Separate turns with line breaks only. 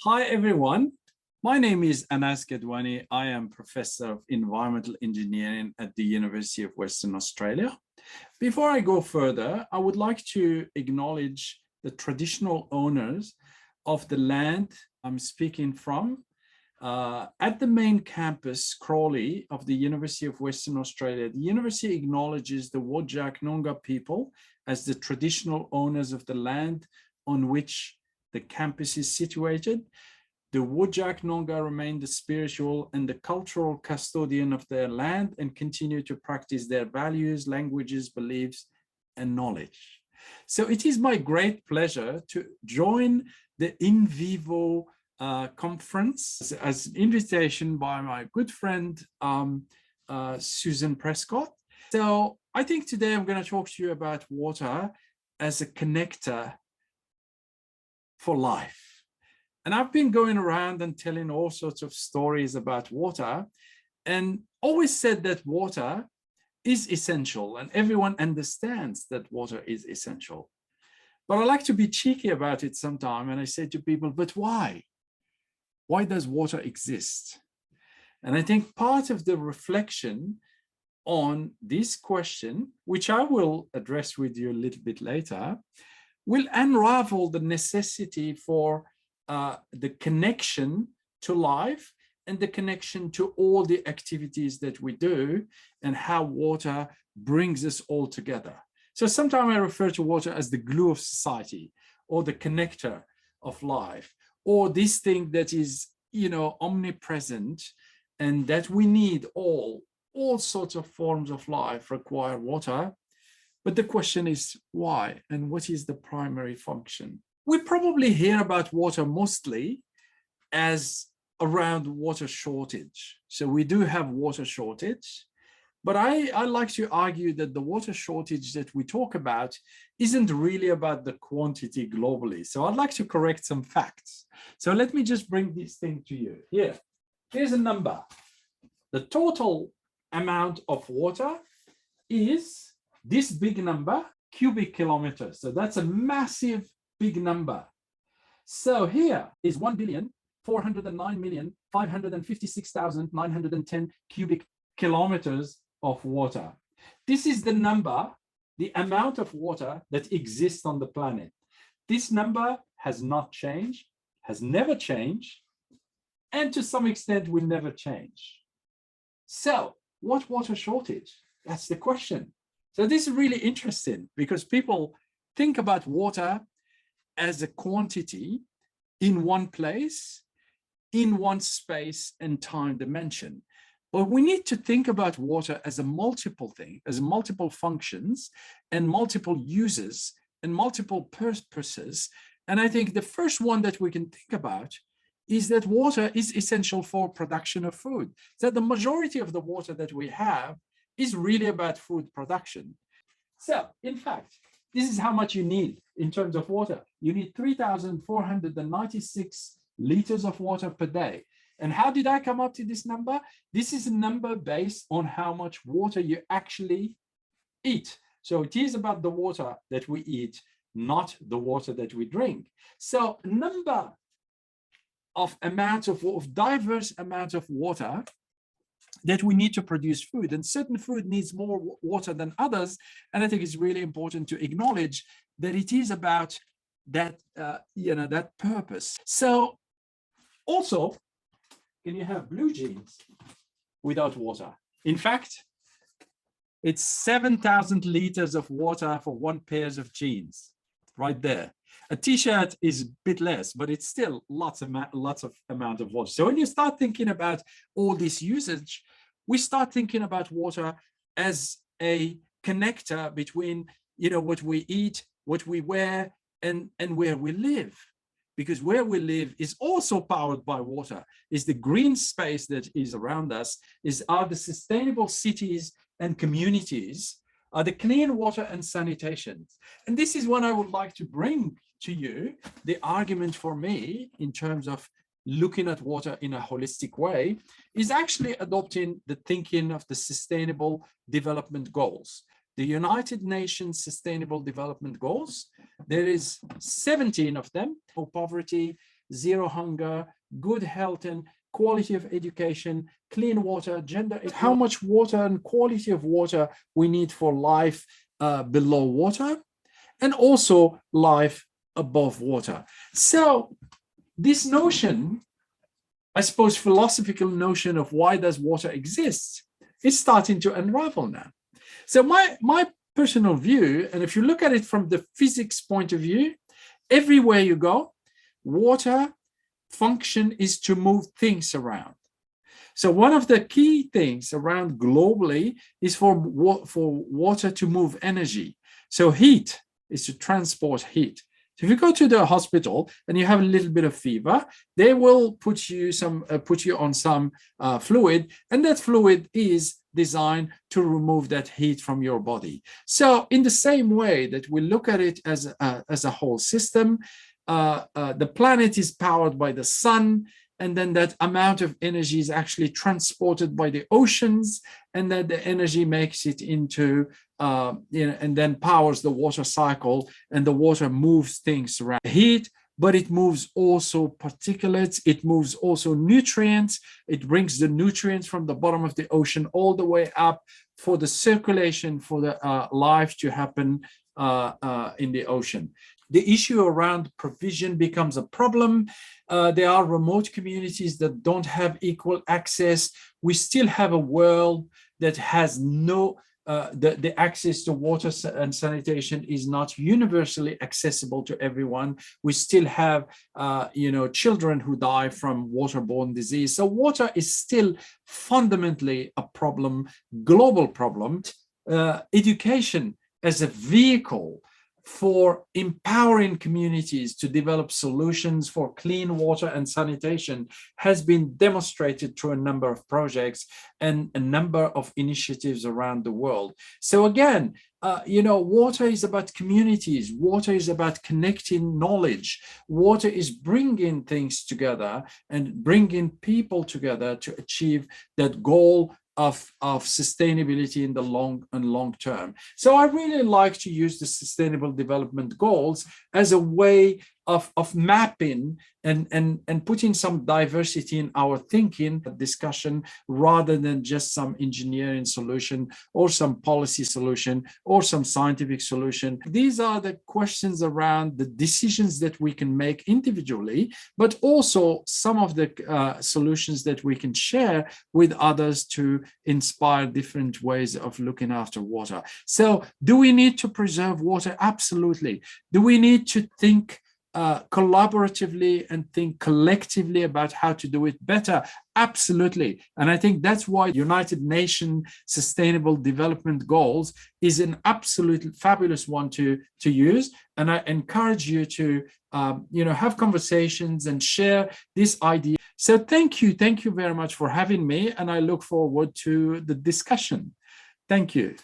Hi, everyone. My name is Anas Ghadouani. I am Professor of Environmental Engineering at the University of Western Australia. Before I go further, I would like to acknowledge the traditional owners of the land I'm speaking from. At the main campus, Crawley, of the University of Western Australia, the university acknowledges the Whadjuk Noongar people as the traditional owners of the land on which the campus is situated. The Whadjuk Noongar remain the spiritual and the cultural custodian of their land and continue to practice their values, languages, beliefs, and knowledge. So it is my great pleasure to join the inVIVO conference as an invitation by my good friend, Susan Prescott. So I think today I'm going to talk to you about water as a connector for life. And I've been going around and telling all sorts of stories about water and always said that water is essential and everyone understands that water is essential. But I like to be cheeky about it sometimes, and I say to people, but why? Why does water exist? And I think part of the reflection on this question, which I will address with you a little bit later, will unravel the necessity for the connection to life and the connection to all the activities that we do and how water brings us all together. So sometimes I refer to water as the glue of society or the connector of life, or this thing that is, omnipresent and that we need all sorts of forms of life require water. But the question is why and what is the primary function? We probably hear about water mostly as around water shortage. So we do have water shortage, but I like to argue that the water shortage that we talk about isn't really about the quantity globally. So I'd like to correct some facts. So let me just bring this thing to you. Here's a number. The total amount of water is this big number, cubic kilometers. So that's a massive big number. So here is 1,409,556,910 cubic kilometers of water. This is the number, the amount of water that exists on the planet. This number has not changed, has never changed, and to some extent will never change. So what water shortage? That's the question. So this is really interesting because people think about water as a quantity in one place, in one space and time dimension. But we need to think about water as a multiple thing, as multiple functions and multiple uses and multiple purposes. And I think the first one that we can think about is that water is essential for production of food. So the majority of the water that we have is really about food production. So in fact, this is how much you need in terms of water. You need 3,496 liters of water per day. And how did I come up to this number? This is a number based on how much water you actually eat. So it is about the water that we eat, not the water that we drink. So a number of diverse amounts of water that we need to produce food, and certain food needs more water than others. And I think it's really important to acknowledge that it is about that, that purpose. So also, can you have blue jeans without water? In fact, it's 7,000 liters of water for one pair of jeans right there. A t-shirt is a bit less, but it's still lots of amount of water. So when you start thinking about all this usage, we start thinking about water as a connector between, what we eat, what we wear, and where we live. Because where we live is also powered by water, is the green space that is around us, are the sustainable cities and communities, are the clean water and sanitation. And this is what I would like to bring to you. The argument for me in terms of looking at water in a holistic way is actually adopting the thinking of the Sustainable Development Goals. The United Nations Sustainable Development Goals, there is 17 of them for poverty, zero hunger, good health and quality of education, clean water, gender, how much water and quality of water we need for life below water, and also life above water. So this notion, I suppose, philosophical notion of why does water exist is starting to unravel now. So my personal view, and if you look at it from the physics point of view, everywhere you go, water function is to move things around. So one of the key things around globally is for water to move energy. So heat is to transport heat. So if you go to the hospital and you have a little bit of fever, they will put you on some fluid, and that fluid is designed to remove that heat from your body. So in the same way that we look at it as a whole system, the planet is powered by the sun, and then that amount of energy is actually transported by the oceans, and then the energy makes it into, and then powers the water cycle, and the water moves things around. Heat, but it moves also particulates, it moves also nutrients, it brings the nutrients from the bottom of the ocean all the way up for the circulation, for the life to happen in the ocean. The issue around provision becomes a problem. There are remote communities that don't have equal access. We still have a world that has no, the access to water and sanitation is not universally accessible to everyone. We still have, children who die from waterborne disease. So water is still fundamentally a problem, global problem. Education as a vehicle for empowering communities to develop solutions for clean water and sanitation has been demonstrated through a number of projects and a number of initiatives around the world. So again, water is about communities. Water is about connecting knowledge. Water is bringing things together and bringing people together to achieve that goal of sustainability in the long term. So I really like to use the Sustainable Development Goals as a way of mapping and putting some diversity in our thinking discussion, rather than just some engineering solution or some policy solution or some scientific solution. These are the questions around the decisions that we can make individually, but also some of the solutions that we can share with others to inspire different ways of looking after water. So do we need to preserve water? Absolutely. Do we need to think collaboratively and think collectively about how to do it better? Absolutely. And I think that's why United Nations Sustainable Development Goals is an absolutely fabulous one to use. And I encourage you to have conversations and share this idea. So thank you very much for having me, and I look forward to the discussion. Thank you.